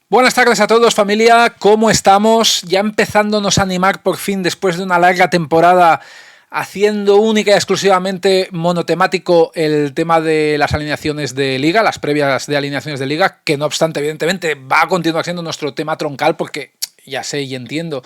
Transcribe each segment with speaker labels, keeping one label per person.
Speaker 1: Buenas tardes a todos, familia, ¿cómo estamos? Ya empezándonos a animar por fin después de una larga temporada haciendo única y exclusivamente monotemático el tema de las alineaciones de Liga, las previas de alineaciones de Liga, que no obstante, evidentemente, va a continuar siendo nuestro tema troncal porque ya sé y entiendo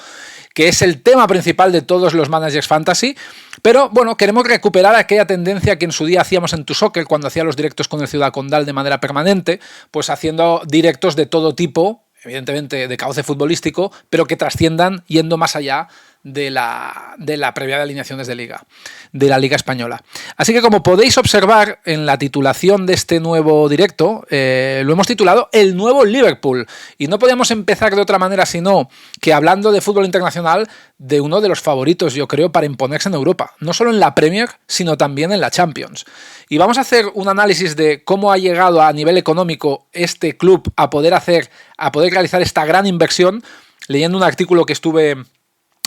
Speaker 1: que es el tema principal de todos los Managers Fantasy, pero bueno, queremos recuperar aquella tendencia que en su día hacíamos en Tu Soccer cuando hacía los directos con el Ciudad Condal de manera permanente, pues haciendo directos de todo tipo, evidentemente de cauce futbolístico, pero que trasciendan yendo más allá de la previa de alineaciones de Liga, de la Liga Española. Así que como podéis observar en la titulación de este nuevo directo, lo hemos titulado El Nuevo Liverpool, y no podíamos empezar de otra manera sino que hablando de fútbol internacional de uno de los favoritos, yo creo, para imponerse en Europa, no solo en la Premier, sino también en la Champions. Y vamos a hacer un análisis de cómo ha llegado a nivel económico este club a poder realizar esta gran inversión, leyendo un artículo que estuve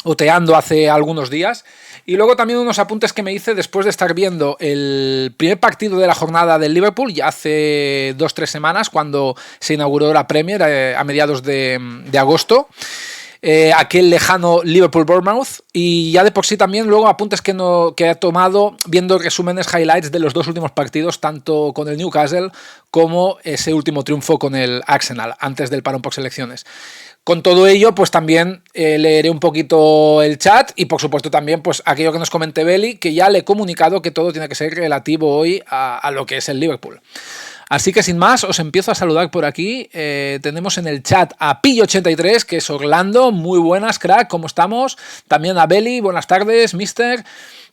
Speaker 1: oteando hace algunos días, y luego también unos apuntes que me hice después de estar viendo el primer partido de la jornada del Liverpool ya hace 2-3 semanas cuando se inauguró la Premier a mediados de agosto. aquel lejano Liverpool-Bournemouth, y ya de por sí también luego apuntes que ha tomado viendo resúmenes, highlights de los dos últimos partidos, tanto con el Newcastle como ese último triunfo con el Arsenal antes del parón por selecciones. Con todo ello, pues también leeré un poquito el chat y por supuesto también pues aquello que nos comente Beli, que ya le he comunicado que todo tiene que ser relativo hoy a lo que es el Liverpool. Así que sin más, os empiezo a saludar por aquí. Tenemos en el chat a Pillo83, que es Orlando. Muy buenas, crack, ¿cómo estamos? También a Beli, buenas tardes, mister.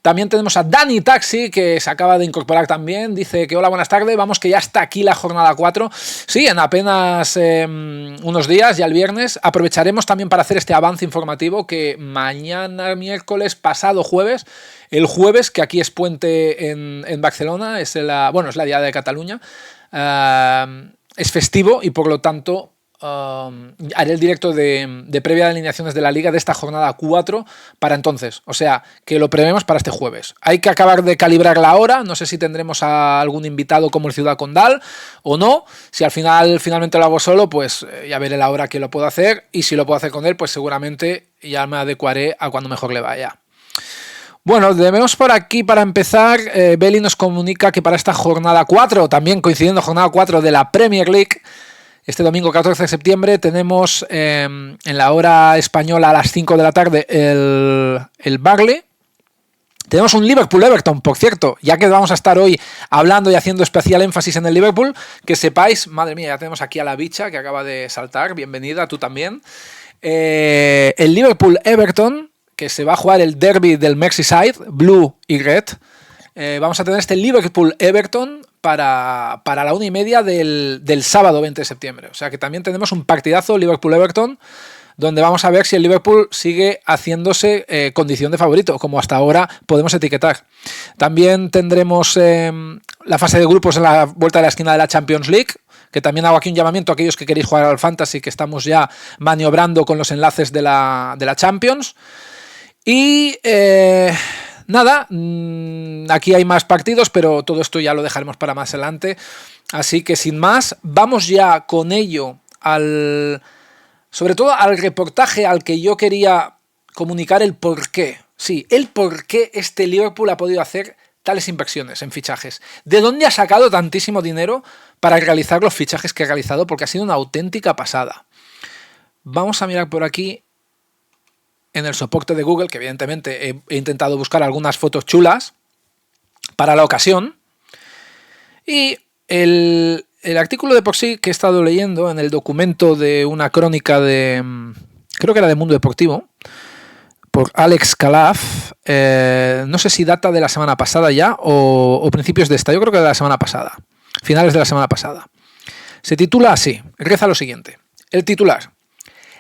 Speaker 1: También tenemos a Dani Taxi, que se acaba de incorporar también. Dice que hola, buenas tardes. Vamos, que ya está aquí la jornada 4. Sí, en apenas unos días, ya el viernes. Aprovecharemos también para hacer este avance informativo que mañana, miércoles, pasado jueves. El jueves, que aquí es puente en Barcelona, es la Diada de Cataluña. Es festivo y por lo tanto haré el directo de previa de alineaciones de la Liga de esta jornada 4 para entonces, o sea que lo prevemos para este jueves. Hay que acabar de calibrar la hora, no sé si tendremos a algún invitado como el Ciudad Condal o no. Si al finalmente lo hago solo, pues ya veré la hora que lo puedo hacer, y si lo puedo hacer con él, pues seguramente ya me adecuaré a cuando mejor le vaya. Bueno, debemos por aquí para empezar. Beli nos comunica que para esta jornada 4, también coincidiendo jornada 4 de la Premier League, este domingo 14 de septiembre tenemos en la hora española a las 5 de la tarde el Burnley. Tenemos un Liverpool-Everton, por cierto, ya que vamos a estar hoy hablando y haciendo especial énfasis en el Liverpool, que sepáis, madre mía, ya tenemos aquí a la bicha que acaba de saltar, bienvenida, tú también. El Liverpool-Everton, que se va a jugar el derby del Merseyside, Blue y Red. Vamos a tener este Liverpool-Everton para la 1:30 del sábado 20 de septiembre. O sea que también tenemos un partidazo Liverpool-Everton, donde vamos a ver si el Liverpool sigue haciéndose condición de favorito, como hasta ahora podemos etiquetar. También tendremos la fase de grupos en la vuelta de la esquina de la Champions League, que también hago aquí un llamamiento a aquellos que queréis jugar al Fantasy, que estamos ya maniobrando con los enlaces de la Champions. Y nada, aquí hay más partidos, pero todo esto ya lo dejaremos para más adelante. Así que sin más, vamos ya con ello sobre todo al reportaje al que yo quería comunicar el porqué. Sí, el porqué este Liverpool ha podido hacer tales inversiones en fichajes. ¿De dónde ha sacado tantísimo dinero para realizar los fichajes que ha realizado? Porque ha sido una auténtica pasada. Vamos a mirar por aquí en el soporte de Google, que evidentemente he intentado buscar algunas fotos chulas para la ocasión. Y el artículo de por sí que he estado leyendo en el documento de una crónica creo que era de Mundo Deportivo, por Alex Calaf, no sé si data de la semana pasada ya o principios de esta, yo creo que de la semana pasada, finales de la semana pasada. Se titula así, reza lo siguiente. El titular: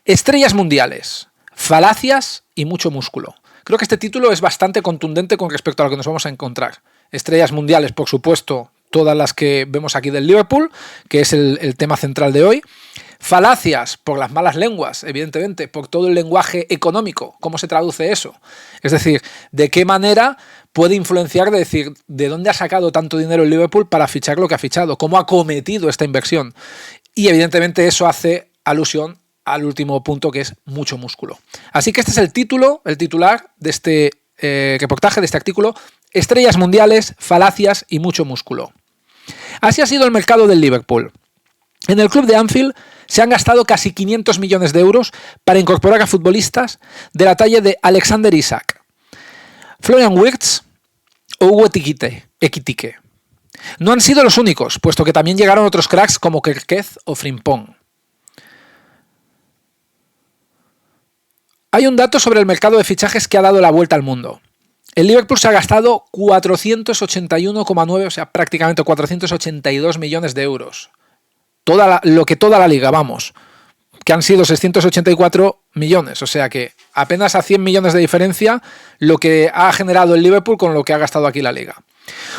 Speaker 1: Estrellas mundiales, falacias y mucho músculo. Creo que este título es bastante contundente con respecto a lo que nos vamos a encontrar. Estrellas mundiales, por supuesto, todas las que vemos aquí del Liverpool, que es el tema central de hoy. Falacias por las malas lenguas, evidentemente, por todo el lenguaje económico. ¿Cómo se traduce eso? Es decir, ¿de qué manera puede influenciar de decir de dónde ha sacado tanto dinero el Liverpool para fichar lo que ha fichado? ¿Cómo ha cometido esta inversión? Y evidentemente eso hace alusión al último punto, que es mucho músculo. Así que este es el titular de este reportaje, de este artículo: Estrellas mundiales, falacias y mucho músculo. Así ha sido el mercado del Liverpool. En el club de Anfield se han gastado casi 500 millones de euros para incorporar a futbolistas de la talla de Alexander Isak, Florian Wirtz o Hugo Ekitike. No han sido los únicos, puesto que también llegaron otros cracks como Kerkez o Frimpong. Hay un dato sobre el mercado de fichajes que ha dado la vuelta al mundo. El Liverpool se ha gastado 481,9, o sea, prácticamente 482 millones de euros. Lo que toda la liga, vamos, que han sido 684 millones, o sea que apenas a 100 millones de diferencia lo que ha generado el Liverpool con lo que ha gastado aquí la liga.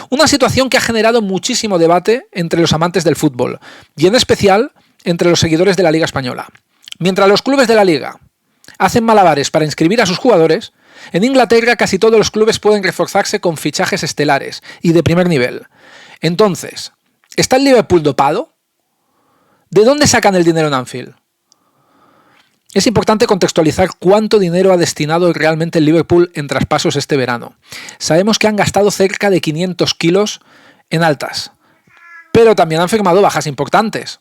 Speaker 1: Una situación que ha generado muchísimo debate entre los amantes del fútbol y en especial entre los seguidores de la Liga Española. Mientras los clubes de la liga hacen malabares para inscribir a sus jugadores, en Inglaterra casi todos los clubes pueden reforzarse con fichajes estelares y de primer nivel. Entonces, ¿está el Liverpool dopado? ¿De dónde sacan el dinero en Anfield? Es importante contextualizar cuánto dinero ha destinado realmente el Liverpool en traspasos este verano. Sabemos que han gastado cerca de 500 kilos en altas, pero también han firmado bajas importantes.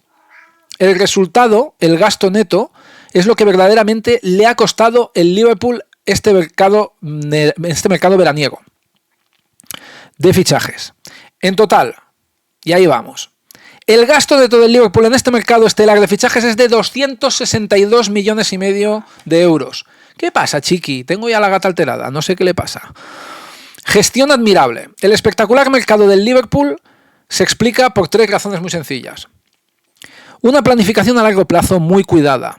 Speaker 1: El resultado, el gasto neto, es lo que verdaderamente le ha costado el Liverpool este mercado veraniego de fichajes. En total, y ahí vamos, el gasto de todo el Liverpool en este mercado estelar de fichajes es de 262,5 millones de euros. ¿Qué pasa, chiqui? Tengo ya la gata alterada, no sé qué le pasa. Gestión admirable. El espectacular mercado del Liverpool se explica por 3 razones muy sencillas. Una planificación a largo plazo muy cuidada,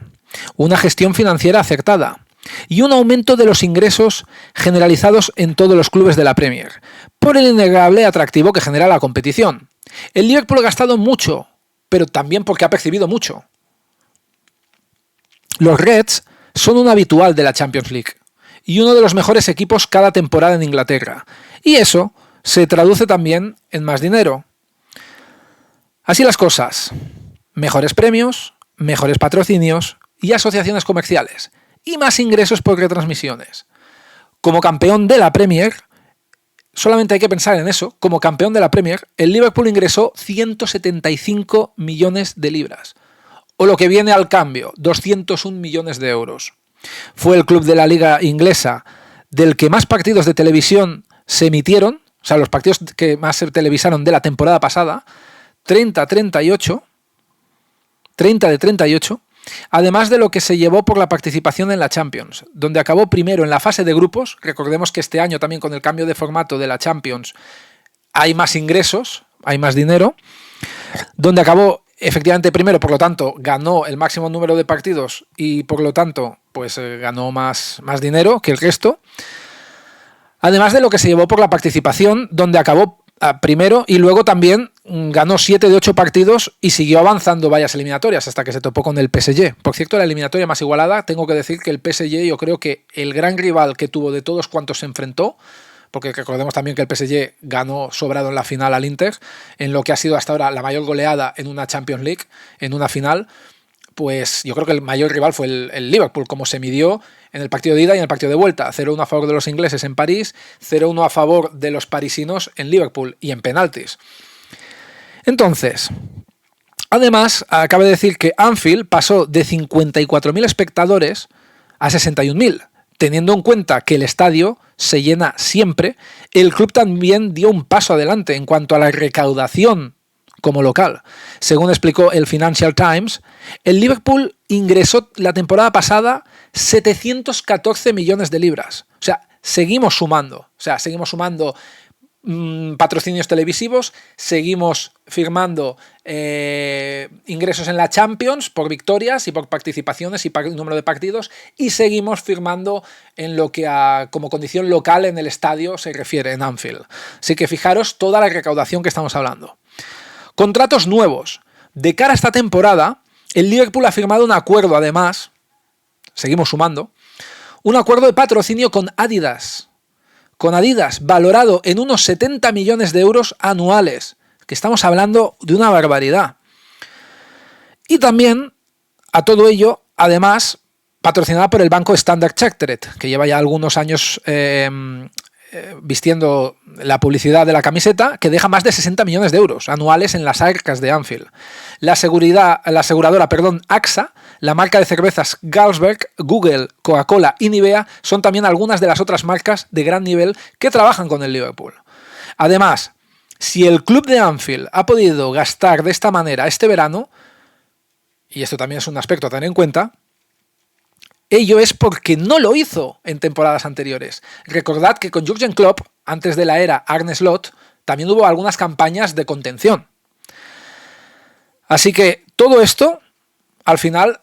Speaker 1: una gestión financiera acertada y un aumento de los ingresos generalizados en todos los clubes de la Premier, por el innegable atractivo que genera la competición. El Liverpool ha gastado mucho, pero también porque ha percibido mucho. Los Reds son un habitual de la Champions League y uno de los mejores equipos cada temporada en Inglaterra, y eso se traduce también en más dinero. Así las cosas. Mejores premios, mejores patrocinios y asociaciones comerciales, y más ingresos por retransmisiones. Como campeón de la Premier, solamente hay que pensar en eso, como campeón de la Premier, el Liverpool ingresó 175 millones de libras, o lo que viene al cambio, 201 millones de euros. Fue el club de la liga inglesa del que más partidos de televisión se emitieron, o sea, los partidos que más se televisaron de la temporada pasada, 30 de 38, además de lo que se llevó por la participación en la Champions, donde acabó primero en la fase de grupos. Recordemos que este año también con el cambio de formato de la Champions hay más ingresos, hay más dinero, donde acabó efectivamente primero, por lo tanto ganó el máximo número de partidos y por lo tanto pues ganó más dinero que el resto, además de lo que se llevó por la participación, donde acabó primero y luego también ganó 7 de 8 partidos y siguió avanzando varias eliminatorias hasta que se topó con el PSG. Por cierto, la eliminatoria más igualada, tengo que decir que el PSG, yo creo que el gran rival que tuvo de todos cuantos se enfrentó, porque recordemos también que el PSG ganó sobrado en la final al Inter, en lo que ha sido hasta ahora la mayor goleada en una Champions League, en una final, pues yo creo que el mayor rival fue el Liverpool, como se midió en el partido de ida y en el partido de vuelta. 0-1 a favor de los ingleses en París, 0-1 a favor de los parisinos en Liverpool y en penaltis. Entonces, además, acaba de decir que Anfield pasó de 54.000 espectadores a 61.000. Teniendo en cuenta que el estadio se llena siempre, el club también dio un paso adelante en cuanto a la recaudación como local. Según explicó el Financial Times, el Liverpool ingresó la temporada pasada 714 millones de libras. O sea, seguimos sumando patrocinios televisivos, seguimos firmando ingresos en la Champions por victorias y por participaciones y número de partidos, y seguimos firmando en lo que como condición local en el estadio se refiere, en Anfield. Así que fijaros toda la recaudación que estamos hablando. Contratos nuevos. De cara a esta temporada, el Liverpool ha firmado un acuerdo, además, seguimos sumando, un acuerdo de patrocinio con Adidas, valorado en unos 70 millones de euros anuales, que estamos hablando de una barbaridad. Y también, a todo ello, además, patrocinada por el banco Standard Chartered, que lleva ya algunos años vistiendo la publicidad de la camiseta, que deja más de 60 millones de euros anuales en las arcas de Anfield. La aseguradora AXA, la marca de cervezas Carlsberg, Google, Coca-Cola y Nivea son también algunas de las otras marcas de gran nivel que trabajan con el Liverpool. Además, si el club de Anfield ha podido gastar de esta manera este verano, y esto también es un aspecto a tener en cuenta, ello es porque no lo hizo en temporadas anteriores. Recordad que con Jürgen Klopp, antes de la era Arne Slot, también hubo algunas campañas de contención. Así que todo esto, al final,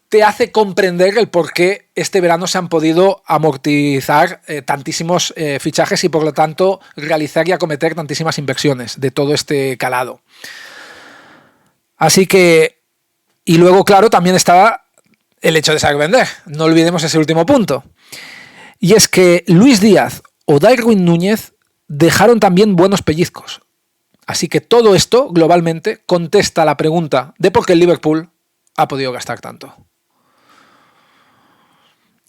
Speaker 1: te hace comprender el por qué este verano se han podido amortizar tantísimos fichajes y, por lo tanto, realizar y acometer tantísimas inversiones de todo este calado. Así que, y luego, claro, también estaba el hecho de saber vender. No olvidemos ese último punto. Y es que Luis Díaz o Darwin Núñez dejaron también buenos pellizcos. Así que todo esto, globalmente, contesta la pregunta de por qué el Liverpool ha podido gastar tanto.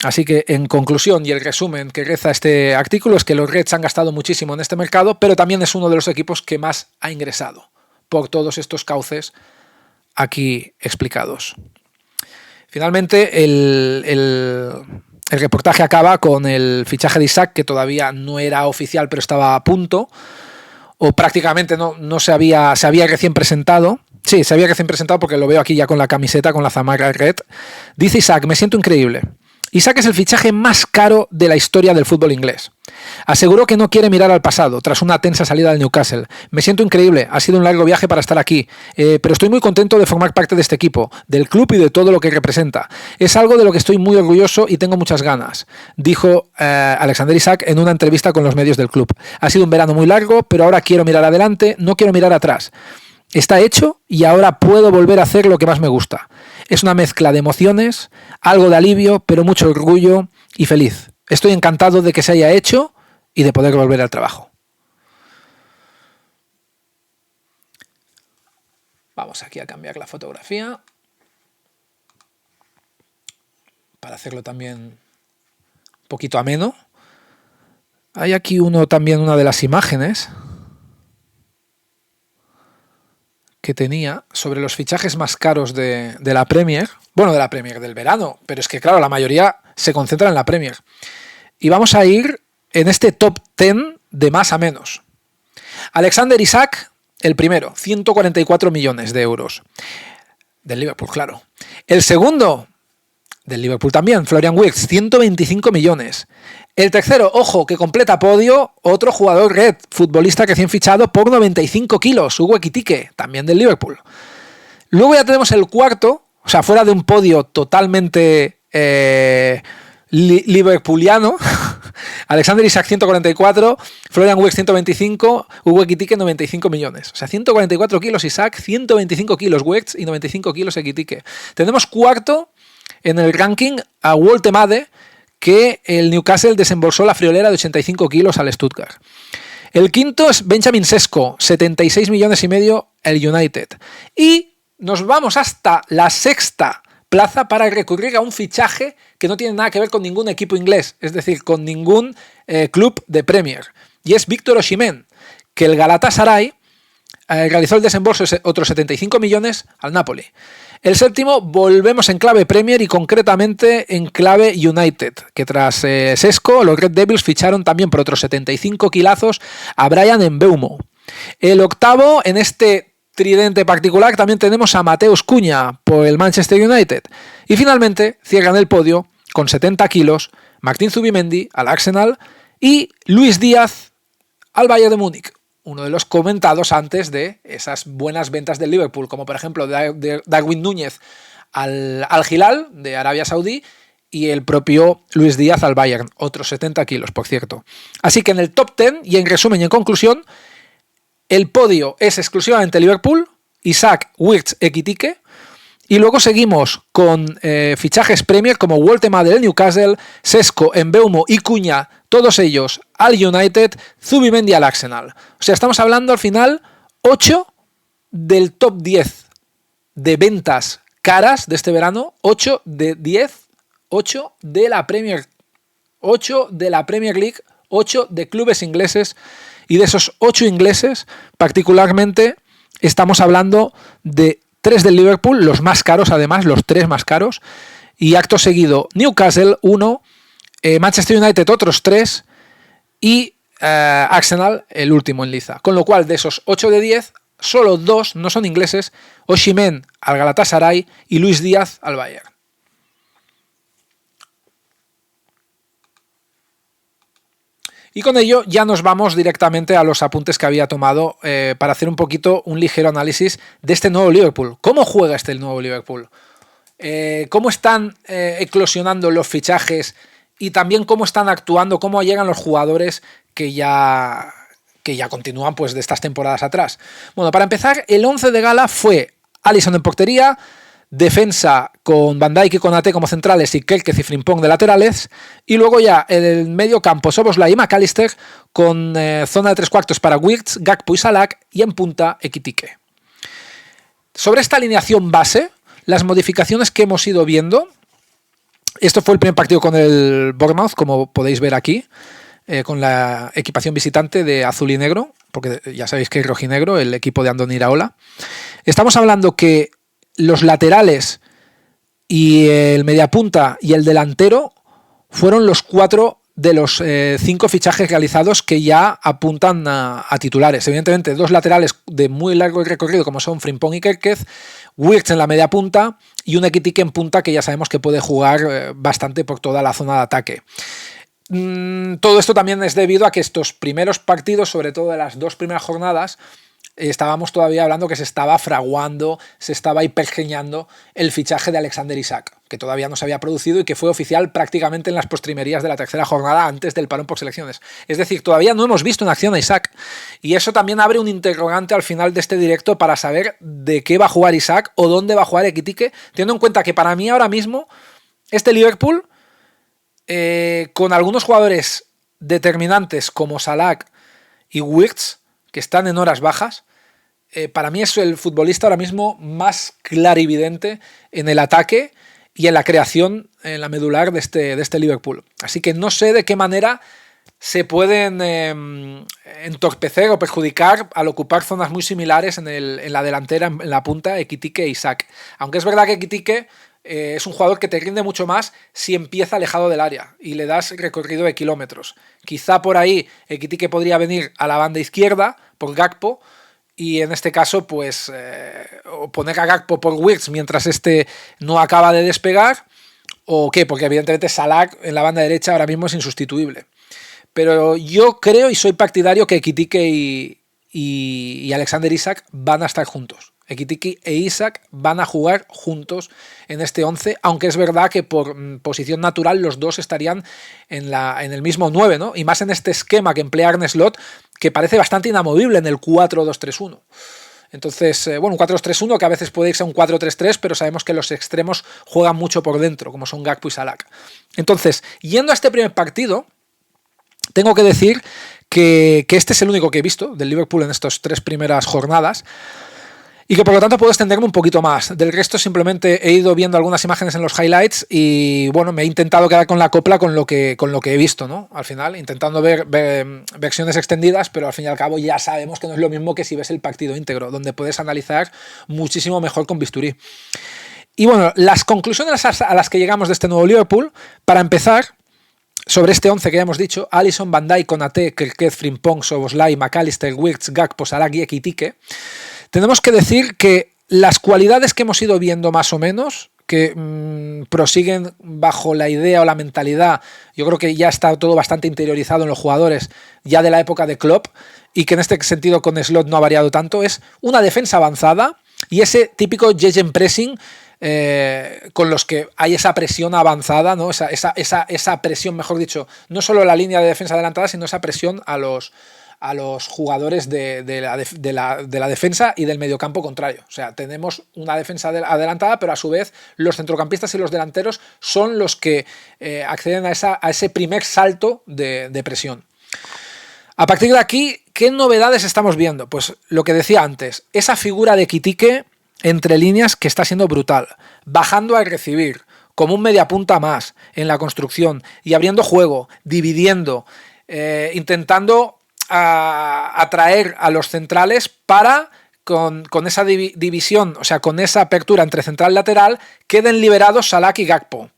Speaker 1: Así que, en conclusión, y el resumen que reza este artículo es que los Reds han gastado muchísimo en este mercado, pero también es uno de los equipos que más ha ingresado por todos estos cauces aquí explicados. Finalmente, el reportaje acaba con el fichaje de Isaac, que todavía no era oficial, pero estaba a punto, o prácticamente no se había recién presentado. Sí, se había recién presentado porque lo veo aquí ya con la camiseta, con la zamarra red. Dice Isaac: me siento increíble. Isaac es el fichaje más caro de la historia del fútbol inglés. Aseguró que no quiere mirar al pasado tras una tensa salida del Newcastle. Me siento increíble, ha sido un largo viaje para estar aquí, pero estoy muy contento de formar parte de este equipo, del club y de todo lo que representa. Es algo de lo que estoy muy orgulloso y tengo muchas ganas, dijo Alexander Isak en una entrevista con los medios del club. Ha sido un verano muy largo, pero ahora quiero mirar adelante, no quiero mirar atrás. Está hecho y ahora puedo volver a hacer lo que más me gusta. Es una mezcla de emociones, algo de alivio, pero mucho orgullo y feliz. Estoy encantado de que se haya hecho y de poder volver al trabajo. Vamos aquí a cambiar la fotografía para hacerlo también un poquito ameno. Hay aquí también una de las imágenes que tenía sobre los fichajes más caros de la Premier. Bueno, de la Premier, del verano, pero es que claro, la mayoría se concentra en la Premier. Y vamos a ir en este top 10 de más a menos. Alexander Isak, el primero, 144 millones de euros. Del Liverpool, claro. El segundo, del Liverpool también, Florian Wirtz, 125 millones. El tercero, ojo, que completa podio, otro jugador red, futbolista recién fichado por 95 kilos, Hugo Ekitike, también del Liverpool. Luego ya tenemos el cuarto, o sea, fuera de un podio totalmente liverpooliano, Alexander Isak 144, Florian Wirtz 125, Hugo Ekitike 95 millones. O sea, 144 kilos Isak, 125 kilos Wirtz y 95 kilos Ekitike. Tenemos cuarto en el ranking a Woltemade, que el Newcastle desembolsó la friolera de 85 kilos al Stuttgart. El quinto es Benjamin Sesko, 76 millones y medio el United. Y nos vamos hasta la sexta plaza para recurrir a un fichaje que no tiene nada que ver con ningún equipo inglés, es decir, con ningún club de Premier. Y es Víctor Osimhen, que el Galatasaray realizó el desembolso de otros 75 millones al Napoli. El séptimo, volvemos en clave Premier y concretamente en clave United, que tras Sesko, los Red Devils ficharon también por otros 75 kilazos a Bryan Mbeumo. El octavo, en este tridente particular, también tenemos a Mateus Cunha por el Manchester United. Y finalmente cierran el podio con 70 kilos Martín Zubimendi al Arsenal y Luis Díaz al Bayern de Múnich. Uno de los comentados antes de esas buenas ventas del Liverpool, como por ejemplo de Darwin Núñez al Hilal de Arabia Saudí y el propio Luis Díaz al Bayern, otros 70 kilos, por cierto. Así que en el top 10, y en resumen y en conclusión, el podio es exclusivamente Liverpool, Isak, Wirtz, Ekitike, y luego seguimos con fichajes Premier como Woltemade del Newcastle, Sesko, Mbeumo y Cunha, todos ellos al United, Zubimendi al Arsenal. O sea, estamos hablando al final 8 del top 10 de ventas caras de este verano, 8 de 10, 8 de la Premier, 8 de la Premier League, 8 de clubes ingleses, y de esos 8 ingleses, particularmente, estamos hablando de 3 del Liverpool, los más caros además, los 3 más caros, y acto seguido Newcastle 1, Manchester United otros 3 y Arsenal el último en liza. Con lo cual, de esos 8 de 10, solo 2 no son ingleses, Osimhen al Galatasaray y Luis Díaz al Bayern. Y con ello ya nos vamos directamente a los apuntes que había tomado para hacer un poquito un ligero análisis de este nuevo Liverpool. ¿Cómo juega este nuevo Liverpool? ¿Cómo están eclosionando los fichajes? Y también cómo están actuando, cómo llegan los jugadores que ya continúan pues de estas temporadas atrás. Bueno, para empezar, el 11 de gala fue Alisson en portería, defensa con Van Dijk y Konaté como centrales y Kerkez y Frimpong de laterales, y luego ya en el medio campo Szoboszlai y McAllister con zona de 3/4 para Wirtz, Gakpo y Salah, y en punta Ekitike. Sobre esta alineación base, las modificaciones que hemos ido viendo Esto fue el primer partido con el Bournemouth, como podéis ver aquí, con la equipación visitante de azul y negro, porque ya sabéis que es rojinegro, el equipo de Andoni Iraola. Estamos hablando que los laterales y el mediapunta y el delantero fueron los 4 de los 5 fichajes realizados que ya apuntan a titulares. Evidentemente, 2 laterales de muy largo recorrido, como son Frimpong y Kerkez, Wirtz en la media punta y un Ekitike en punta que ya sabemos que puede jugar bastante por toda la zona de ataque. Todo esto también es debido a que estos primeros partidos, sobre todo de las 2 primeras jornadas, estábamos todavía hablando que se estaba fraguando, se estaba hipergeñando el fichaje de Alexander Isak, que todavía no se había producido y que fue oficial prácticamente en las postrimerías de la tercera jornada antes del parón por selecciones. Es decir, todavía no hemos visto en acción a Isak, y eso también abre un interrogante al final de este directo para saber de qué va a jugar Isak o dónde va a jugar Ekitike, teniendo en cuenta que para mí ahora mismo este Liverpool, con algunos jugadores determinantes como Salah y Wirtz, que están en horas bajas, para mí es el futbolista ahora mismo más clarividente en el ataque y en la creación, en la medular de este Liverpool. Así que no sé de qué manera se pueden entorpecer o perjudicar al ocupar zonas muy similares en la delantera, en la punta, Ekitike e Isak. Aunque es verdad que Ekitike es un jugador que te rinde mucho más si empieza alejado del área y le das recorrido de kilómetros. Quizá por ahí Ekitike podría venir a la banda izquierda por Gakpo, y en este caso pues poner a Gakpo por Wirtz mientras este no acaba de despegar, o qué, porque evidentemente Salah en la banda derecha ahora mismo es insustituible. Pero yo creo y soy partidario que Ekitike y Alexander Isak van a estar juntos. Ekitike e Isak van a jugar juntos en este 11, aunque es verdad que por posición natural los dos estarían en el mismo 9, ¿no? Y más en este esquema que emplea Arne Slot, que parece bastante inamovible en el 4-2-3-1. Entonces, bueno, un 4-2-3-1 que a veces puede irse a un 4-3-3, pero sabemos que los extremos juegan mucho por dentro, como son Gakpo y Salah. Entonces, yendo a este primer partido, tengo que decir que este es el único que he visto del Liverpool en estas 3 primeras jornadas, y que por lo tanto puedo extenderme un poquito más. Del resto simplemente he ido viendo algunas imágenes en los highlights y bueno, me he intentado quedar con la copla con lo que he visto, ¿no? Al final, intentando ver versiones extendidas, pero al fin y al cabo ya sabemos que no es lo mismo que si ves el partido íntegro, donde puedes analizar muchísimo mejor con bisturí. Y bueno, las conclusiones a las que llegamos de este nuevo Liverpool, para empezar, sobre este 11 que ya hemos dicho: Alisson, Van Dijk, Konaté, Kerkez, Frimpong, Szoboszlai, McAllister, Wirtz, Gakpo, Salah y Ekitike. Tenemos que decir que las cualidades que hemos ido viendo más o menos, que prosiguen bajo la idea o la mentalidad, yo creo que ya está todo bastante interiorizado en los jugadores ya de la época de Klopp, y que en este sentido con Slot no ha variado tanto, es una defensa avanzada y ese típico gegenpressing con los que hay esa presión avanzada, ¿no? Esa presión, mejor dicho, no solo la línea de defensa adelantada, sino esa presión a los jugadores de la defensa y del mediocampo contrario. O sea, tenemos una defensa adelantada, pero a su vez los centrocampistas y los delanteros son los que acceden a ese primer salto de presión. A partir de aquí, ¿qué novedades estamos viendo? Pues lo que decía antes, esa figura de Ekitike entre líneas que está siendo brutal, bajando al recibir, como un mediapunta más en la construcción y abriendo juego, dividiendo, intentando atraer a los centrales para, con esa división, o sea, con esa apertura entre central y lateral, queden liberados Salah y Gakpo.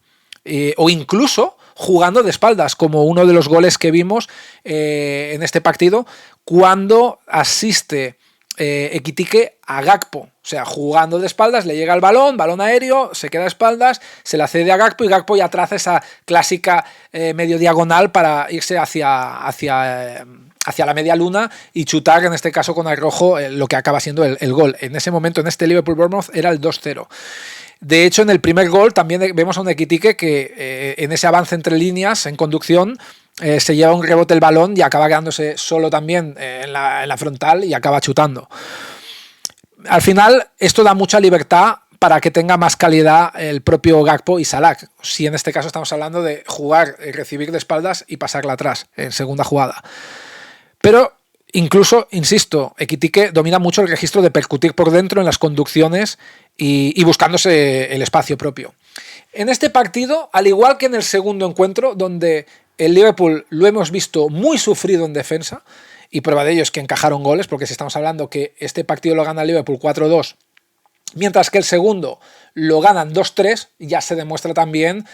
Speaker 1: O incluso jugando de espaldas, como uno de los goles que vimos en este partido, cuando asiste Ekitike a Gakpo. O sea, jugando de espaldas, le llega el balón aéreo, se queda a espaldas, se la cede a Gakpo y Gakpo ya traza esa clásica medio diagonal para irse hacia la media luna y chutar, en este caso con el rojo, lo que acaba siendo el gol. En ese momento, en este Liverpool-Bournemouth, era el 2-0. De hecho, en el primer gol también vemos a un Ekitike que en ese avance entre líneas, en conducción, se lleva un rebote el balón y acaba quedándose solo también en la frontal y acaba chutando. Al final, esto da mucha libertad para que tenga más calidad el propio Gakpo y Salah. Si en este caso estamos hablando de jugar, recibir de espaldas y pasarla atrás en segunda jugada. Pero incluso, insisto, Ekitike domina mucho el registro de percutir por dentro en las conducciones y buscándose el espacio propio. En este partido, al igual que en el segundo encuentro, donde el Liverpool lo hemos visto muy sufrido en defensa, y prueba de ello es que encajaron goles, porque si estamos hablando que este partido lo gana el Liverpool 4-2, mientras que el segundo lo ganan 2-3, ya se demuestra también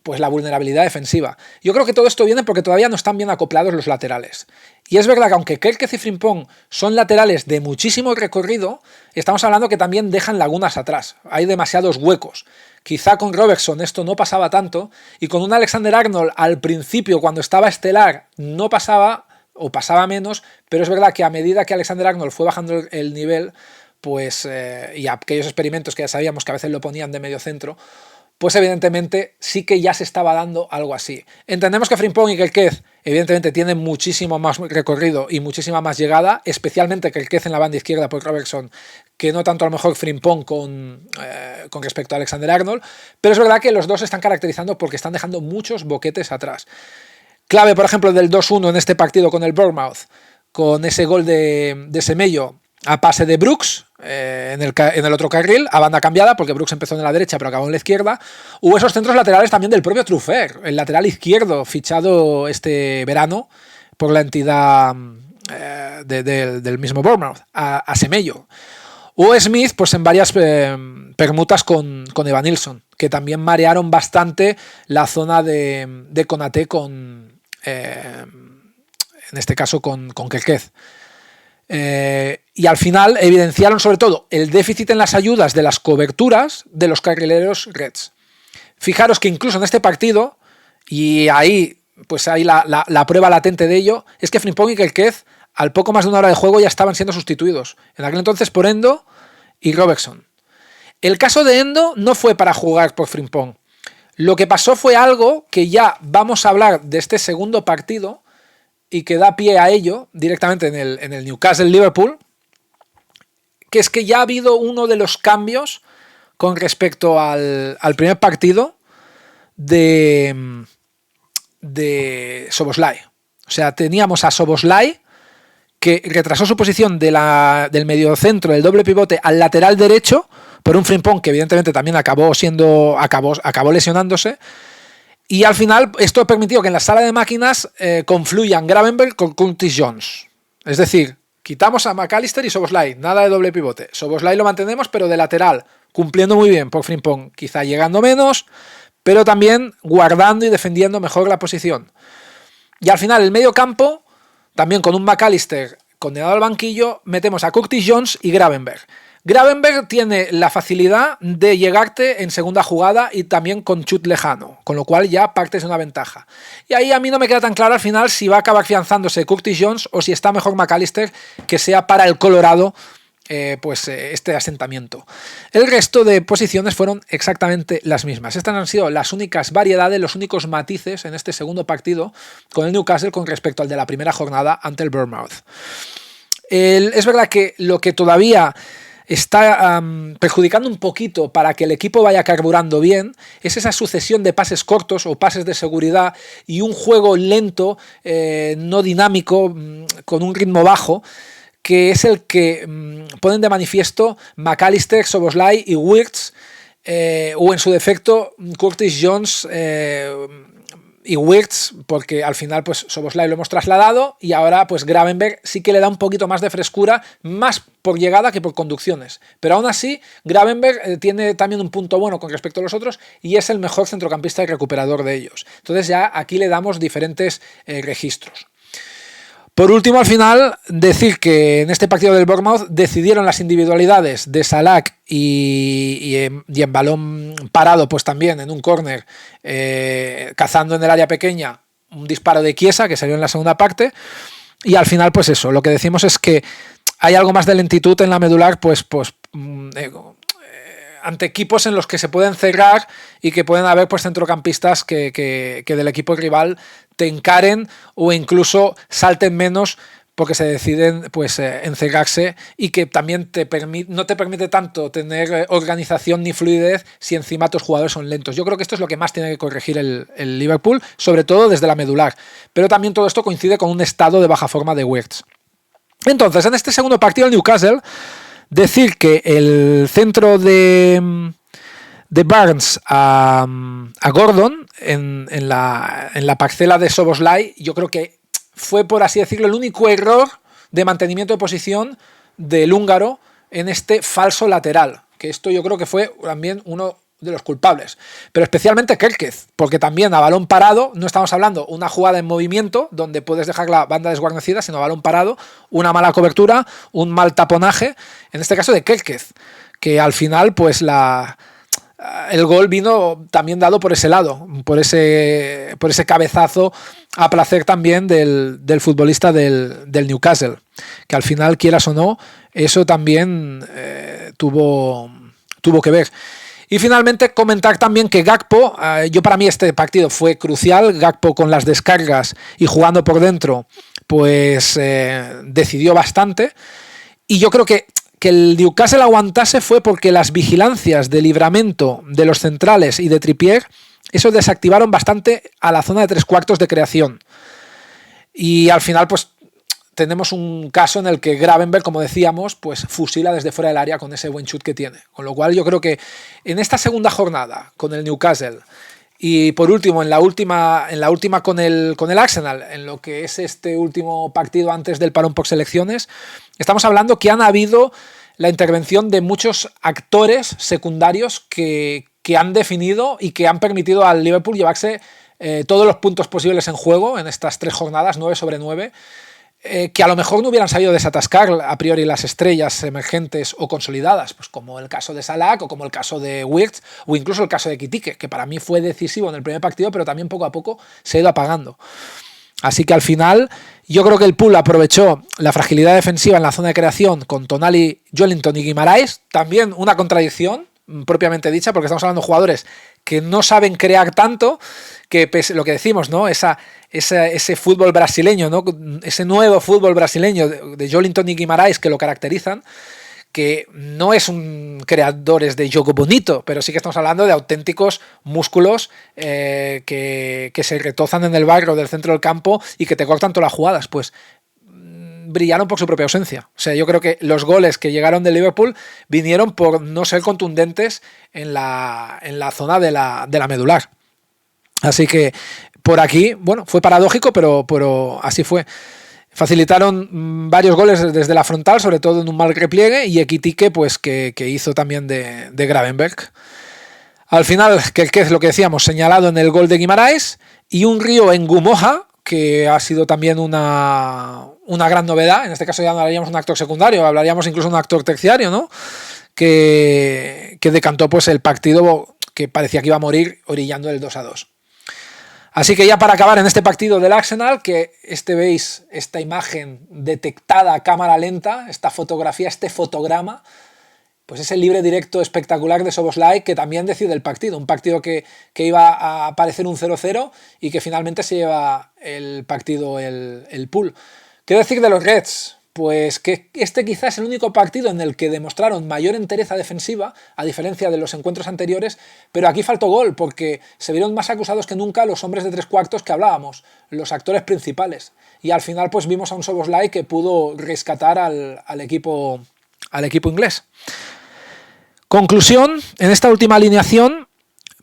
Speaker 1: pues la vulnerabilidad defensiva. Yo creo que todo esto viene porque todavía no están bien acoplados los laterales. Y es verdad que aunque Kerkez y Frimpong son laterales de muchísimo recorrido, estamos hablando que también dejan lagunas atrás. Hay demasiados huecos. Quizá con Robertson esto no pasaba tanto, y con un Alexander-Arnold al principio, cuando estaba estelar, no pasaba, o pasaba menos, pero es verdad que a medida que Alexander-Arnold fue bajando el nivel, pues y aquellos experimentos que ya sabíamos que a veces lo ponían de medio centro, pues evidentemente sí que ya se estaba dando algo así. Entendemos que Frimpong y Kerkez evidentemente tienen muchísimo más recorrido y muchísima más llegada, especialmente Kerkez en la banda izquierda por Robertson, que no tanto a lo mejor Frimpong con respecto a Alexander-Arnold, pero es verdad que los dos se están caracterizando porque están dejando muchos boquetes atrás. Clave, por ejemplo, del 2-1 en este partido con el Bournemouth, con ese gol de Semedo a pase de Brooks en el otro carril, a banda cambiada, porque Brooks empezó en la derecha pero acabó en la izquierda. Hubo esos centros laterales también del propio Truffert, el lateral izquierdo, fichado este verano por la entidad del mismo Bournemouth, a Semedo. Hubo Smith pues en varias permutas con Evanilson, que también marearon bastante la zona de Konaté en este caso con Kerkez. Y al final evidenciaron sobre todo el déficit en las ayudas de las coberturas de los carrileros Reds. Fijaros que incluso en este partido, y ahí pues hay la prueba latente de ello, es que Frimpong y Kerkez al poco más de una hora de juego ya estaban siendo sustituidos, en aquel entonces por Endo y Robertson. El caso de Endo no fue para jugar por Frimpong. Lo que pasó fue algo que ya vamos a hablar de este segundo partido, y que da pie a ello directamente en el Newcastle-Liverpool, que es que ya ha habido uno de los cambios con respecto al primer partido de Szoboszlai. O sea, teníamos a Szoboszlai, que retrasó su posición del mediocentro, del doble pivote, al lateral derecho, por un Frimpong que evidentemente también acabó lesionándose. Y al final esto permitió que en la sala de máquinas confluyan Gravenberch con Curtis Jones. Es decir, quitamos a McAllister y Szoboszlai, nada de doble pivote. Szoboszlai lo mantenemos, pero de lateral, cumpliendo muy bien por Frimpong, quizá llegando menos, pero también guardando y defendiendo mejor la posición. Y al final el medio campo, también con un McAllister condenado al banquillo, metemos a Curtis Jones y Gravenberch. Gravenberch tiene la facilidad de llegarte en segunda jugada y también con chut lejano, con lo cual ya partes de una ventaja. Y ahí a mí no me queda tan claro al final si va a acabar afianzándose Curtis Jones o si está mejor McAllister, que sea para el Colorado este asentamiento. El resto de posiciones fueron exactamente las mismas. Estas han sido las únicas variedades, los únicos matices en este segundo partido con el Newcastle con respecto al de la primera jornada ante el Bournemouth. Es verdad que lo que todavía está perjudicando un poquito para que el equipo vaya carburando bien es esa sucesión de pases cortos o pases de seguridad y un juego lento, no dinámico, con un ritmo bajo, que es el que ponen de manifiesto McAllister, Szoboszlai y Wirtz, o en su defecto Curtis Jones y Wirtz, porque al final pues Szoboszlai lo hemos trasladado y ahora pues Gravenberch sí que le da un poquito más de frescura, más por llegada que por conducciones, pero aún así Gravenberch tiene también un punto bueno con respecto a los otros y es el mejor centrocampista y recuperador de ellos. Entonces ya aquí le damos diferentes registros. Por último, al final, decir que en este partido del Bournemouth decidieron las individualidades de Salah y en balón parado, pues también en un córner, cazando en el área pequeña, un disparo de Chiesa, que salió en la segunda parte, y al final, pues eso, lo que decimos es que hay algo más de lentitud en la medular, ante equipos en los que se pueden cerrar y que pueden haber pues centrocampistas que del equipo rival te encaren o incluso salten menos porque se deciden pues encerrarse, y que también no te permite tanto tener organización ni fluidez si encima tus jugadores son lentos. Yo creo que esto es lo que más tiene que corregir el Liverpool, sobre todo desde la medular, pero también todo esto coincide con un estado de baja forma de Wirtz. Entonces, en este segundo partido el Newcastle, decir que el centro de de Barnes a Gordon en la parcela de Szoboszlai, yo creo que fue, por así decirlo, el único error de mantenimiento de posición del húngaro en este falso lateral, que esto yo creo que fue también uno de los culpables, pero especialmente Kerkez, porque también a balón parado, no estamos hablando una jugada en movimiento donde puedes dejar la banda desguarnecida, sino a balón parado, una mala cobertura, un mal taponaje, en este caso de Kerkez, que al final pues el gol vino también dado por ese lado, por ese cabezazo a placer también del futbolista del Newcastle, que al final, quieras o no, eso también tuvo que ver. Y finalmente comentar también que Gakpo, para mí este partido fue crucial. Gakpo con las descargas y jugando por dentro, pues decidió bastante. Y yo creo que el Newcastle aguantase fue porque las vigilancias de Livramento de los centrales y de Trippier, eso desactivaron bastante a la zona de 3/4 de creación. Y al final, pues tenemos un caso en el que Gravenberch, como decíamos, pues fusila desde fuera del área con ese buen chut que tiene. Con lo cual yo creo que en esta segunda jornada con el Newcastle y por último en la última con el Arsenal, en lo que es este último partido antes del parón por selecciones, estamos hablando que han habido la intervención de muchos actores secundarios que han definido y que han permitido al Liverpool llevarse todos los puntos posibles en juego en estas 3 jornadas, 9/9, que a lo mejor no hubieran sabido desatascar a priori las estrellas emergentes o consolidadas, pues como el caso de Salah o como el caso de Wirtz o incluso el caso de Ekitike, que para mí fue decisivo en el primer partido, pero también poco a poco se ha ido apagando. Así que al final yo creo que el Pool aprovechó la fragilidad defensiva en la zona de creación con Tonali, Joelinton y Guimaraes, también una contradicción propiamente dicha, porque estamos hablando de jugadores que no saben crear tanto, que lo que decimos, ¿no? Ese fútbol brasileño, ¿no? Ese nuevo fútbol brasileño de Joelinton y Guimaraes que lo caracterizan, que no es un creadores de juego bonito, pero sí que estamos hablando de auténticos músculos que se retozan en el barro del centro del campo y que te cortan todas las jugadas. Pues brillaron por su propia ausencia. O sea, yo creo que los goles que llegaron del Liverpool vinieron por no ser contundentes en la zona de la medular. Así que por aquí, bueno, fue paradójico, pero así fue. Facilitaron varios goles desde la frontal, sobre todo en un mal repliegue, y Ekitike, pues que hizo también de Gravenberch. Al final, que es lo que decíamos, señalado en el gol de Guimaraes, y un Río en Gumoja, que ha sido también una gran novedad. En este caso ya no hablaríamos de un actor secundario, hablaríamos incluso de un actor terciario, ¿no? Que decantó pues el partido que parecía que iba a morir orillando el 2-2. Así que ya para acabar en este partido del Arsenal, que veis esta imagen detectada a cámara lenta, esta fotografía, este fotograma, pues es el libre directo espectacular de Szoboszlai, que también decide el partido. Un partido que iba a parecer un 0-0 y que finalmente se lleva el partido el Pool. ¿Qué decir de los Reds? Pues que este quizás es el único partido en el que demostraron mayor entereza defensiva, a diferencia de los encuentros anteriores, pero aquí faltó gol, porque se vieron más acusados que nunca los hombres de 3/4 que hablábamos, los actores principales. Y al final pues vimos a un Szoboszlai que pudo rescatar al equipo inglés. Conclusión, en esta última alineación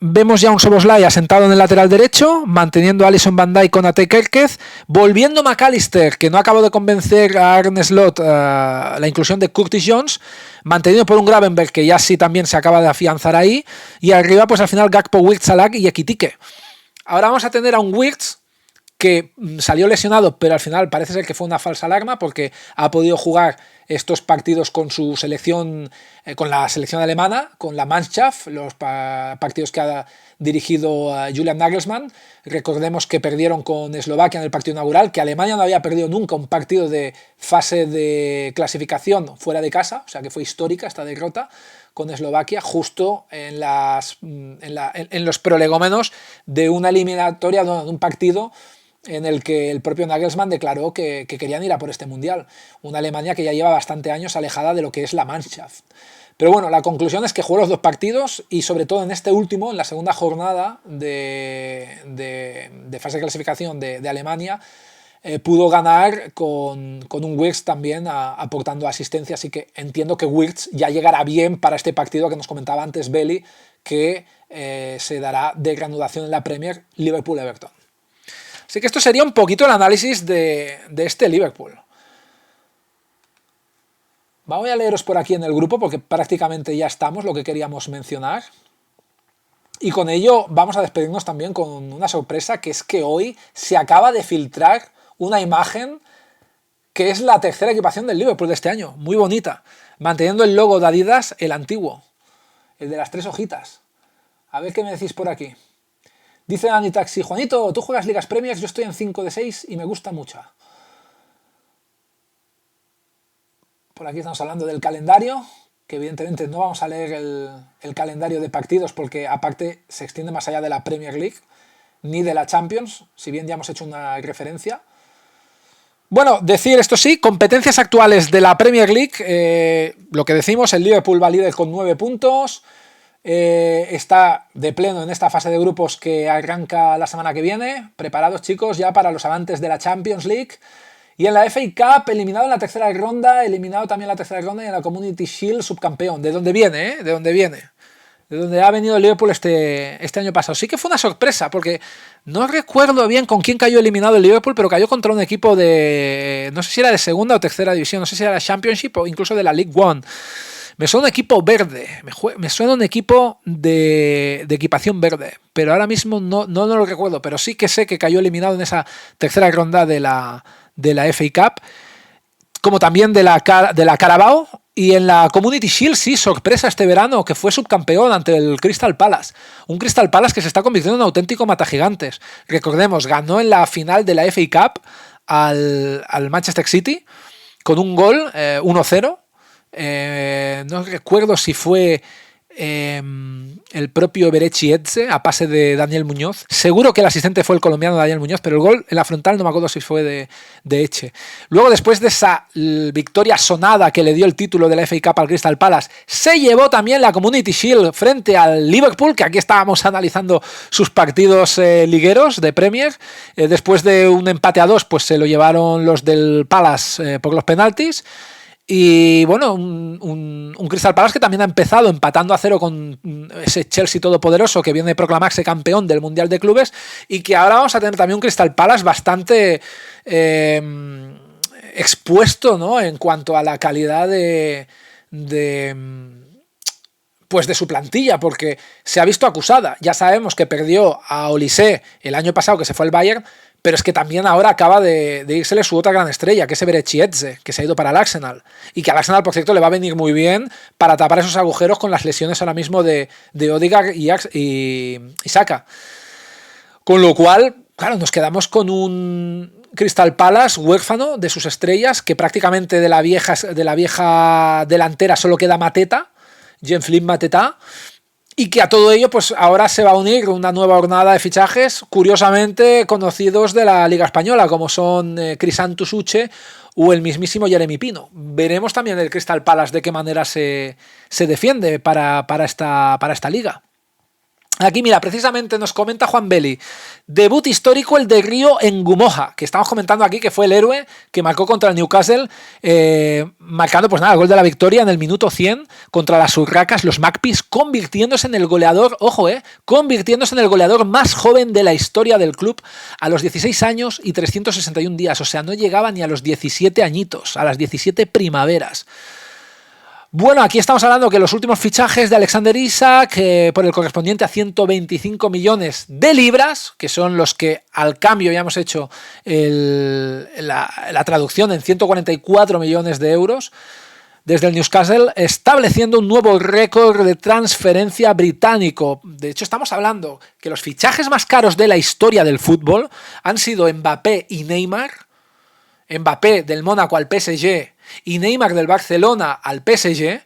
Speaker 1: vemos ya un Szoboszlai asentado en el lateral derecho, manteniendo a Alisson Van Dijk con Ate Kerkez, volviendo McAllister, que no acabó de convencer a Arne Slot la inclusión de Curtis Jones, mantenido por un Gravenberch que ya sí también se acaba de afianzar ahí, y arriba pues al final Gakpo, Wirtz, Salah y Ekitike. Ahora vamos a tener a un Wirtz que salió lesionado, pero al final parece ser que fue una falsa alarma porque ha podido jugar estos partidos con su selección, con la selección alemana, con la Mannschaft, los partidos que ha dirigido Julian Nagelsmann. Recordemos que perdieron con Eslovaquia en el partido inaugural, que Alemania no había perdido nunca un partido de fase de clasificación fuera de casa, o sea que fue histórica esta derrota con Eslovaquia, justo en los prolegómenos de una eliminatoria, de un partido en el que el propio Nagelsmann declaró que querían ir a por este mundial. Una Alemania que ya lleva bastante años alejada de lo que es la Mannschaft. Pero bueno, la conclusión es que jugó los 2 partidos y sobre todo en este último, en la segunda jornada de fase de clasificación de Alemania, pudo ganar con un Wirtz también aportando asistencia, así que entiendo que Wirtz ya llegará bien para este partido que nos comentaba antes Beli, que se dará de reanudación en la Premier Liverpool-Everton. Así que esto sería un poquito el análisis de este Liverpool. Voy a leeros por aquí en el grupo porque prácticamente ya estamos, lo que queríamos mencionar. Y con ello vamos a despedirnos también con una sorpresa, que es que hoy se acaba de filtrar una imagen que es la tercera equipación del Liverpool de este año, muy bonita, manteniendo el logo de Adidas, el antiguo, el de las 3 hojitas. A ver qué me decís por aquí. Dice Dani Taxi: Juanito, tú juegas Ligas Premier, yo estoy en 5 de 6 y me gusta mucho. Por aquí estamos hablando del calendario, que evidentemente no vamos a leer el calendario de partidos porque aparte se extiende más allá de la Premier League ni de la Champions, si bien ya hemos hecho una referencia. Bueno, decir esto sí, competencias actuales de la Premier League, lo que decimos, el Liverpool va líder con 9 puntos, está de pleno en esta fase de grupos que arranca la semana que viene, preparados chicos ya para los avances de la Champions League. Y en la FA Cup, eliminado en la tercera ronda, eliminado también en la tercera ronda y en la Community Shield, subcampeón. ¿De dónde viene? ¿De dónde viene? De donde ha venido el Liverpool este año pasado. Sí que fue una sorpresa, porque no recuerdo bien con quién cayó eliminado el Liverpool, pero cayó contra un equipo de... no sé si era de segunda o tercera división, no sé si era la Championship o incluso de la League One. Me suena un equipo verde, me suena un equipo de equipación verde, pero ahora mismo no lo recuerdo, pero sí que sé que cayó eliminado en esa tercera ronda de la FA Cup, como también de la Carabao, y en la Community Shield, sí, sorpresa este verano, que fue subcampeón ante el Crystal Palace. Un Crystal Palace que se está convirtiendo en un auténtico matagigantes. Recordemos, ganó en la final de la FA Cup al Manchester City con un gol 1-0. No recuerdo si fue el propio Berechi Etze a pase de Daniel Muñoz. Seguro que el asistente fue el colombiano Daniel Muñoz, pero el gol en la frontal no me acuerdo si fue de Eche. Luego, después de esa victoria sonada que le dio el título de la FA Cup al Crystal Palace, se llevó también la Community Shield frente al Liverpool, que aquí estábamos analizando sus partidos ligueros de Premier. Después de un empate a 2, pues se lo llevaron los del Palace por los penaltis. Y bueno, un Crystal Palace que también ha empezado empatando a 0 con ese Chelsea todopoderoso que viene a proclamarse campeón del Mundial de Clubes, y que ahora vamos a tener también un Crystal Palace bastante expuesto, ¿no?, en cuanto a la calidad de su plantilla, porque se ha visto acusada. Ya sabemos que perdió a Olise el año pasado, que se fue al Bayern, pero es que también ahora acaba de írsele su otra gran estrella, que es Berechi Etze, que se ha ido para el Arsenal. Y que al Arsenal, por cierto, le va a venir muy bien para tapar esos agujeros con las lesiones ahora mismo de Odegaard y Saka. Con lo cual, claro, nos quedamos con un Crystal Palace huérfano de sus estrellas, que prácticamente de la vieja delantera solo queda Mateta, Jean-Philippe Mateta. Y que a todo ello, pues ahora se va a unir una nueva jornada de fichajes, curiosamente conocidos de la Liga Española, como son Crisantus Uche o el mismísimo Jeremy Pino. Veremos también el Crystal Palace de qué manera se defiende para esta liga. Aquí, mira, precisamente nos comenta Juan Beli: debut histórico el de Río en Gumoja, que estamos comentando aquí que fue el héroe que marcó contra el Newcastle, marcando pues nada, el gol de la victoria en el minuto 100 contra las Urracas, los Magpies, convirtiéndose en el goleador, convirtiéndose en el goleador más joven de la historia del club a los 16 años y 361 días, o sea, no llegaba ni a los 17 añitos, a las 17 primaveras. Bueno, aquí estamos hablando que los últimos fichajes de Alexander Isak, por el correspondiente a 125 millones de libras, que son los que al cambio ya hemos hecho la traducción en 144 millones de euros, desde el Newcastle, estableciendo un nuevo récord de transferencia británico. De hecho, estamos hablando que los fichajes más caros de la historia del fútbol han sido Mbappé y Neymar. Mbappé del Mónaco al PSG y Neymar del Barcelona al PSG.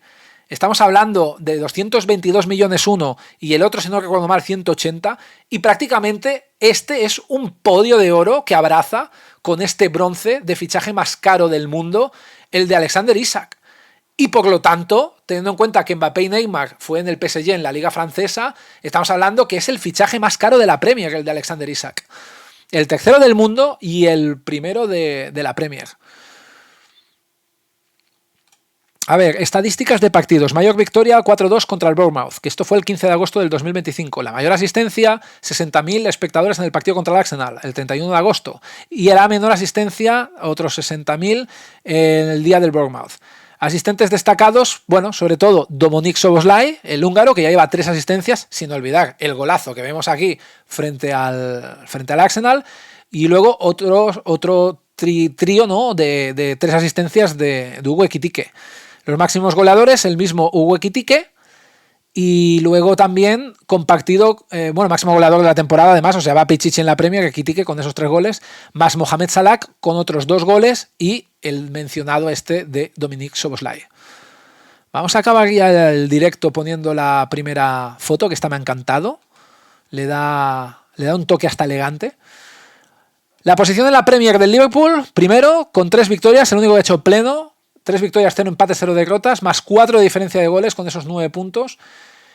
Speaker 1: Estamos hablando de 222 millones uno y el otro, si no recuerdo mal, 180. Y prácticamente este es un podio de oro que abraza con este bronce de fichaje más caro del mundo, el de Alexander Isak. Y por lo tanto, teniendo en cuenta que Mbappé y Neymar fue en el PSG en la liga francesa, estamos hablando que es el fichaje más caro de la Premier, el de Alexander Isak. El tercero del mundo y el primero de la Premier. A ver, estadísticas de partidos. Mayor victoria 4-2 contra el Bournemouth, que esto fue el 15 de agosto del 2025. La mayor asistencia, 60.000 espectadores en el partido contra el Arsenal, el 31 de agosto. Y la menor asistencia, otros 60.000 en el día del Bournemouth. Asistentes destacados, bueno, sobre todo Dominik Szoboszlai, el húngaro, que ya lleva 3 asistencias, sin olvidar el golazo que vemos aquí frente al Arsenal. Y luego otro trío, ¿no?, de 3 asistencias de Hugo Ekitike. Los máximos goleadores, el mismo Hugo Ekitike, y luego también compartido, máximo goleador de la temporada además, o sea, va Pichichi en la Premier, Ekitike con esos 3 goles, más Mohamed Salah con otros 2 goles y el mencionado de Dominik Szoboszlai. Vamos a acabar ya el directo poniendo la primera foto, que esta me ha encantado, le da un toque hasta elegante. La posición en la Premier del Liverpool, primero, con 3 victorias, el único que ha hecho pleno, 3 victorias, 0 empates, 0 derrotas, más 4 de diferencia de goles con esos 9 puntos.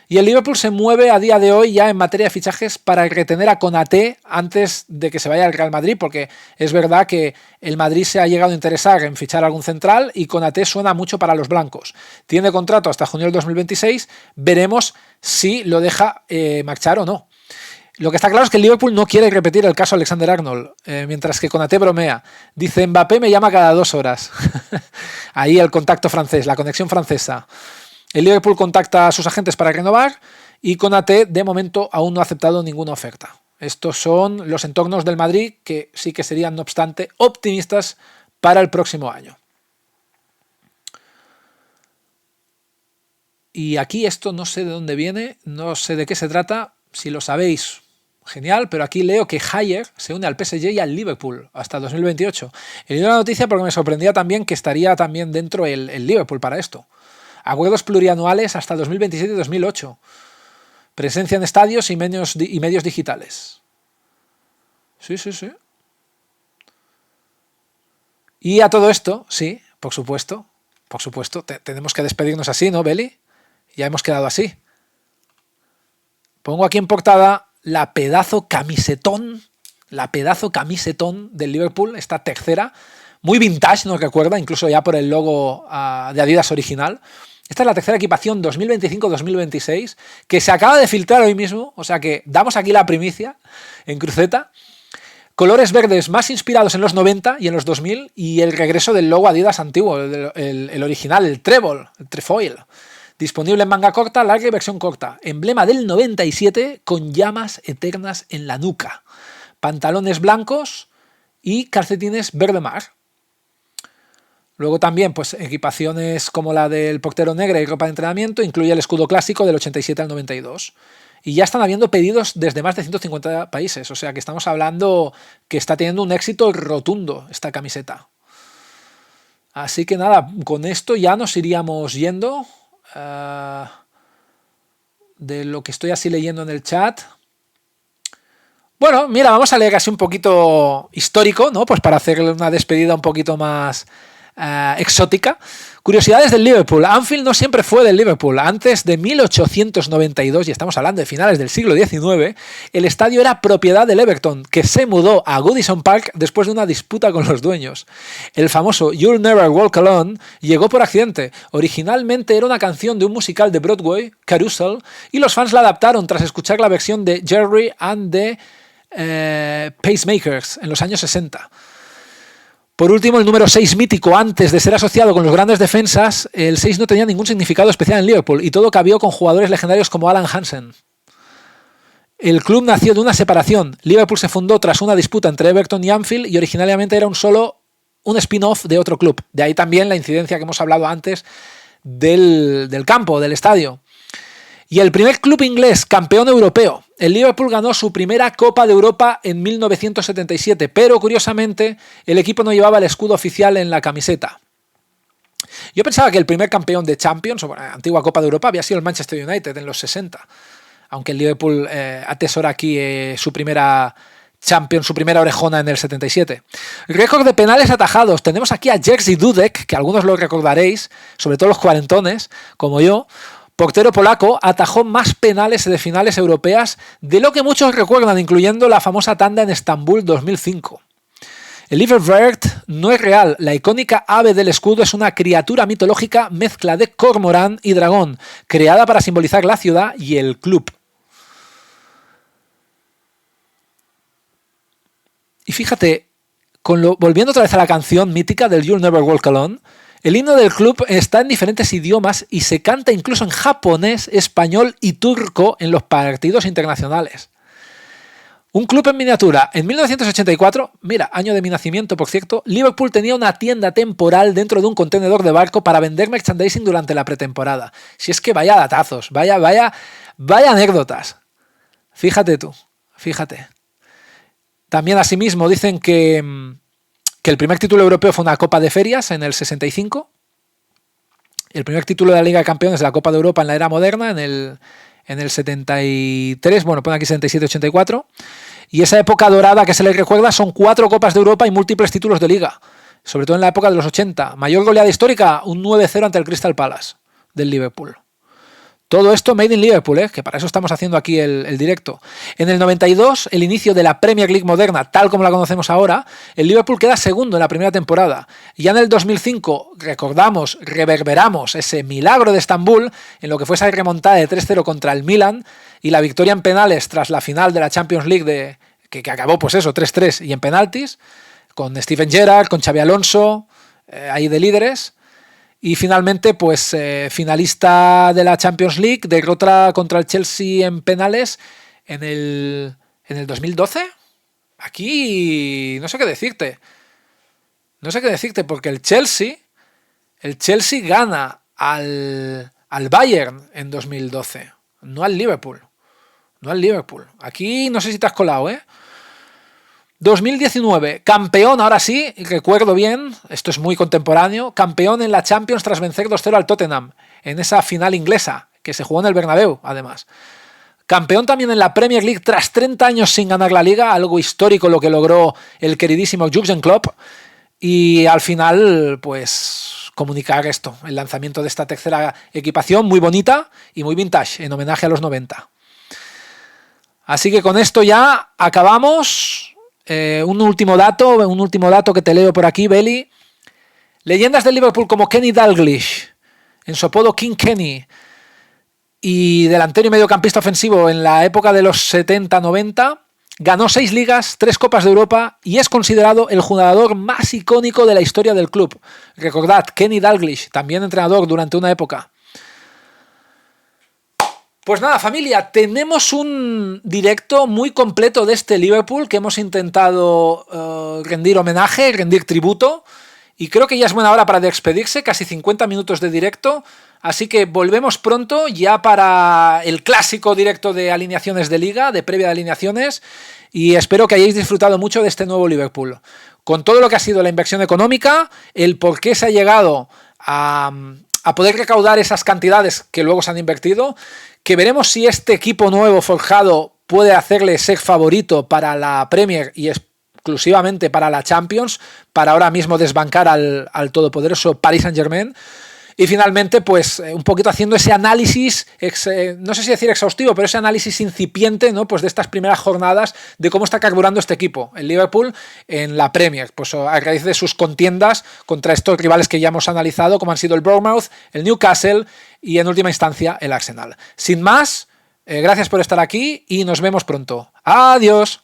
Speaker 1: Y el Liverpool se mueve a día de hoy ya en materia de fichajes para retener a Konaté antes de que se vaya al Real Madrid, porque es verdad que el Madrid se ha llegado a interesar en fichar algún central y Konaté suena mucho para los blancos. Tiene contrato hasta junio del 2026, veremos si lo deja marchar o no. Lo que está claro es que el Liverpool no quiere repetir el caso Alexander-Arnold, mientras que Konaté bromea. Dice, Mbappé me llama cada 2 horas. Ahí el contacto francés, la conexión francesa. El Liverpool contacta a sus agentes para renovar y Konaté de momento aún no ha aceptado ninguna oferta. Estos son los entornos del Madrid que sí que serían, no obstante, optimistas para el próximo año. Y aquí esto no sé de dónde viene, no sé de qué se trata, si lo sabéis, genial, pero aquí leo que Haller se une al PSG y al Liverpool hasta 2028. He leído la noticia porque me sorprendía también que estaría también dentro el Liverpool para esto. Acuerdos plurianuales hasta 2027 y 2008. Presencia en estadios y medios digitales. Sí. Y a todo esto, sí, por supuesto, tenemos que despedirnos así, ¿no, Beli? Ya hemos quedado así. Pongo aquí en portada la pedazo camisetón del Liverpool, esta tercera, muy vintage, nos recuerda, incluso ya por el logo de Adidas original. Esta es la tercera equipación 2025-2026, que se acaba de filtrar hoy mismo, o sea que damos aquí la primicia en cruceta. Colores verdes más inspirados en los 90 y en los 2000 y el regreso del logo Adidas antiguo, el original, el trefoil. Disponible en manga corta, larga y versión corta. Emblema del 97 con llamas eternas en la nuca. Pantalones blancos y calcetines verde mar. Luego también pues equipaciones como la del portero negra y ropa de entrenamiento. Incluye el escudo clásico del 87 al 92. Y ya están habiendo pedidos desde más de 150 países. O sea que estamos hablando que está teniendo un éxito rotundo esta camiseta. Así que nada, con esto ya nos iríamos yendo. De lo que estoy así leyendo en el chat. Bueno, mira, vamos a leer así un poquito histórico, ¿no? Pues para hacerle una despedida un poquito más exótica. Curiosidades del Liverpool. Anfield no siempre fue del Liverpool. Antes de 1892, y estamos hablando de finales del siglo XIX, el estadio era propiedad del Everton, que se mudó a Goodison Park después de una disputa con los dueños. El famoso You'll Never Walk Alone llegó por accidente. Originalmente era una canción de un musical de Broadway, Carousel, y los fans la adaptaron tras escuchar la versión de Jerry and the Pacemakers en los años 60. Por último, el número 6 mítico, antes de ser asociado con los grandes defensas, el 6 no tenía ningún significado especial en Liverpool y todo cabió con jugadores legendarios como Alan Hansen. El club nació de una separación. Liverpool se fundó tras una disputa entre Everton y Anfield y originalmente era un spin-off de otro club. De ahí también la incidencia que hemos hablado antes del campo, del estadio. Y el primer club inglés campeón europeo. El Liverpool ganó su primera Copa de Europa en 1977, pero curiosamente el equipo no llevaba el escudo oficial en la camiseta. Yo pensaba que el primer campeón de Champions, o antigua Copa de Europa, había sido el Manchester United en los 60. Aunque el Liverpool atesora aquí su primera Champions, su primera orejona en el 77. Récord de penales atajados. Tenemos aquí a Jerzy Dudek, que algunos lo recordaréis, sobre todo los cuarentones, como yo. Portero polaco, atajó más penales de finales europeas de lo que muchos recuerdan, incluyendo la famosa tanda en Estambul 2005. El Liverbird no es real. La icónica ave del escudo es una criatura mitológica mezcla de cormorán y dragón, creada para simbolizar la ciudad y el club. Y fíjate, volviendo otra vez a la canción mítica del You'll Never Walk Alone, el himno del club está en diferentes idiomas y se canta incluso en japonés, español y turco en los partidos internacionales. Un club en miniatura. En 1984, mira, año de mi nacimiento, por cierto, Liverpool tenía una tienda temporal dentro de un contenedor de barco para vender merchandising durante la pretemporada. Si es que vaya datazos, vaya anécdotas. Fíjate tú, fíjate. También asimismo dicen que el primer título europeo fue una Copa de Ferias en el 65. El primer título de la Liga de Campeones de la Copa de Europa en la era moderna en el 73, bueno, pone aquí 77-84. Y esa época dorada que se le recuerda son 4 Copas de Europa y múltiples títulos de Liga. Sobre todo en la época de los 80. Mayor goleada histórica, un 9-0 ante el Crystal Palace del Liverpool. Todo esto made in Liverpool, que para eso estamos haciendo aquí el directo. En el 92, el inicio de la Premier League moderna, tal como la conocemos ahora, el Liverpool queda segundo en la primera temporada. Ya en el 2005, reverberamos ese milagro de Estambul en lo que fue esa remontada de 3-0 contra el Milan y la victoria en penales tras la final de la Champions League que acabó, pues eso, 3-3 y en penaltis, con Steven Gerrard, con Xabi Alonso, ahí de líderes. Y finalmente, pues finalista de la Champions League, derrota contra el Chelsea en penales en el 2012. Aquí no sé qué decirte. No sé qué decirte porque el Chelsea gana al Bayern en 2012, no al Liverpool. No al Liverpool. Aquí no sé si te has colado, 2019, campeón, ahora sí, recuerdo bien, esto es muy contemporáneo, campeón en la Champions tras vencer 2-0 al Tottenham, en esa final inglesa, que se jugó en el Bernabéu, además. Campeón también en la Premier League tras 30 años sin ganar la Liga, algo histórico lo que logró el queridísimo Jürgen Klopp, y al final, pues, comunicar esto, el lanzamiento de esta tercera equipación, muy bonita y muy vintage, en homenaje a los 90. Así que con esto ya acabamos. Un último dato que te leo por aquí, Beli. Leyendas del Liverpool como Kenny Dalglish, en su apodo King Kenny, y delantero y mediocampista ofensivo en la época de los 70-90, ganó 6 ligas, 3 Copas de Europa y es considerado el jugador más icónico de la historia del club. Recordad, Kenny Dalglish, también entrenador durante una época. Pues nada, familia, tenemos un directo muy completo de este Liverpool que hemos intentado rendir homenaje, rendir tributo, y creo que ya es buena hora para despedirse, casi 50 minutos de directo, así que volvemos pronto ya para el clásico directo de alineaciones de Liga, de previa de alineaciones, y espero que hayáis disfrutado mucho de este nuevo Liverpool. Con todo lo que ha sido la inversión económica, el por qué se ha llegado a poder recaudar esas cantidades que luego se han invertido, que veremos si este equipo nuevo forjado puede hacerle ser favorito para la Premier y exclusivamente para la Champions, para ahora mismo desbancar al todopoderoso Paris Saint-Germain. Y finalmente, pues un poquito haciendo ese análisis, no sé si decir exhaustivo, pero ese análisis incipiente, ¿no? Pues de estas primeras jornadas de cómo está carburando este equipo, el Liverpool, en la Premier, pues a raíz de sus contiendas contra estos rivales que ya hemos analizado, como han sido el Bournemouth, el Newcastle y en última instancia el Arsenal. Sin más, gracias por estar aquí y nos vemos pronto. ¡Adiós!